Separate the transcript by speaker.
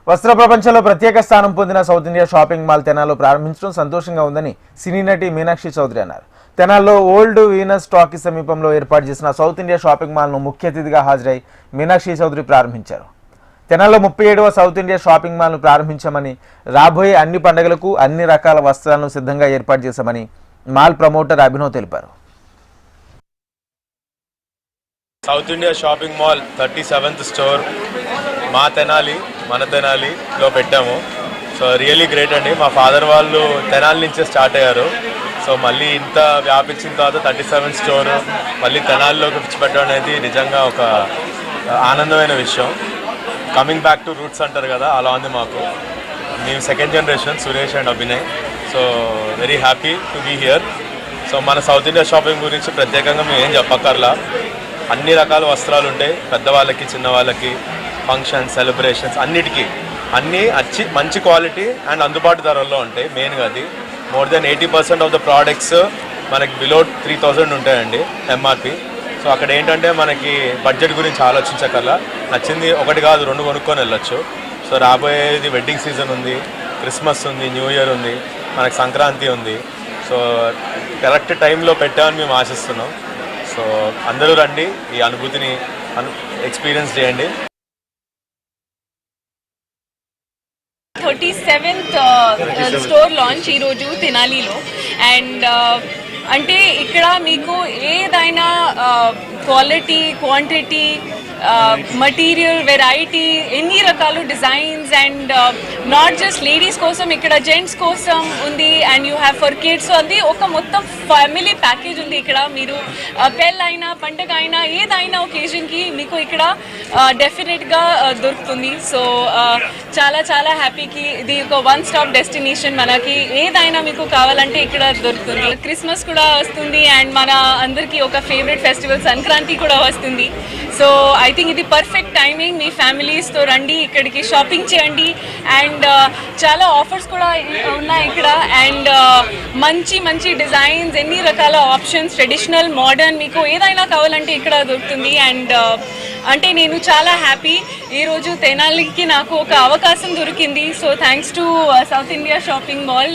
Speaker 1: వస్త్ర ప్రపంచంలో ప్రత్యేక స్థానం పొందిన సౌత్ ఇండియా షాపింగ్ మాల్ తెనాల్లో ప్రారంభించడం సంతోషంగా ఉందని సినీ నటి మీనాక్షి చౌదరి అన్నారు. తెనాల్లో ఓల్డ్ వీనస్ టాకీ సమీపంలో ఏర్పాటు చేసిన సౌత్ ఇండియా షాపింగ్ మాల్ను ముఖ్య అతిథిగా హాజరై మీనాక్షి చౌదరి ప్రారంభించారు. తెనాల్లో 37వ సౌత్ ఇండియా షాపింగ్ మాల్ను ప్రారంభించామని, రాబోయే అన్ని పండుగలకు అన్ని రకాల వస్త్రాలను సిద్ధంగా ఏర్పాటు చేశామని మాల్ ప్రమోటర్ అభినవ్ తెలిపారు.
Speaker 2: South India shopping mall 37th store మా మన తెనాలిలో పెట్టాము. సో రియలీ గ్రేట్ అండి. మా ఫాదర్ వాళ్ళు తెనాలి నుంచే స్టార్ట్ అయ్యారు. సో మళ్ళీ ఇంత వ్యాపించిన తర్వాత 37th స్టోర్ మళ్ళీ తెనాలిలోకి పెట్టడం అనేది నిజంగా ఒక ఆనందమైన విషయం. కమింగ్ బ్యాక్ టు రూట్స్ అంటారు కదా, అలా ఉంది మాకు. మేము second generation Suresh and Abhinay. So very happy to be here. So మన సౌత్ ఇండియా షాపింగ్ గురించి ప్రత్యేకంగా మేము ఏం చెప్పక్కర్లా. అన్ని రకాల వస్త్రాలు ఉంటాయి, పెద్దవాళ్ళకి చిన్నవాళ్ళకి, ఫంక్షన్స్ సెలబ్రేషన్స్ అన్నిటికీ అన్నీ మంచి క్వాలిటీ అండ్ అందుబాటు ధరల్లో ఉంటాయి. మెయిన్గా అది more than 80% of the products మనకి బిలో 3000 ఉంటాయండి ఎంఆర్పి. సో అక్కడ ఏంటంటే మనకి బడ్జెట్ గురించి ఆలోచించకల్లా నచ్చింది ఒకటి కాదు 2 కొనుక్కొని వెళ్ళొచ్చు. సో రాబోయేది వెడ్డింగ్ సీజన్ ఉంది, క్రిస్మస్ ఉంది, న్యూ ఇయర్ ఉంది, మనకి సంక్రాంతి ఉంది. సో కరెక్ట్ టైంలో పెట్టామని మేము ఆశిస్తున్నాం. సో అందరూ రండి, ఈ అనుభూతిని ఎక్స్పీరియన్స్ చేయండి.
Speaker 3: 37th స్టోర్ లాంచ్ ఈరోజు తెనాలిలో. అండ్ అంటే ఇక్కడ మీకు ఏదైనా క్వాలిటీ, క్వాంటిటీ, మటీరియల్, వెరైటీ, ఎన్ని రకాలు designs and not just ladies కోసం, ఇక్కడ జెంట్స్ కోసం ఉంది and you have for kids. అది ఒక మొత్తం ఫ్యామిలీ ప్యాకేజ్ ఉంది ఇక్కడ. మీరు పెళ్ళైనా పండగ అయినా ఏదైనా ఒకేజన్కి మీకు ఇక్కడ డెఫినెట్గా దొరుకుతుంది. సో చాలా చాలా హ్యాపీకి ఇది ఒక వన్ స్టాప్ డెస్టినేషన్. మనకి ఏదైనా మీకు కావాలంటే ఇక్కడ దొరుకుతుంది. క్రిస్మస్ కూడా వస్తుంది అండ్ మన అందరికీ ఒక ఫేవరెట్ ఫెస్టివల్ సంక్రాంతి కూడా వస్తుంది. సో ఐ థింక్ ఇది పర్ఫెక్ట్ టైమింగ్. మీ ఫ్యామిలీస్తో రండి, ఇక్కడికి షాపింగ్ చేయండి. అండ్ చాలా ఆఫర్స్ కూడా ఉన్నాయి ఇక్కడ. అండ్ మంచి మంచి డిజైన్స్, ఎన్ని రకాల ఆప్షన్స్, ట్రెడిషనల్, మోడర్న్, మీకు ఏదైనా కావాలంటే ఇక్కడ దొరుకుతుంది. అండ్ అంటే నేను చాలా హ్యాపీ ఈరోజు తెనాలికి నాకు ఒక అవకాశం దొరికింది. So thanks to south India shopping mall.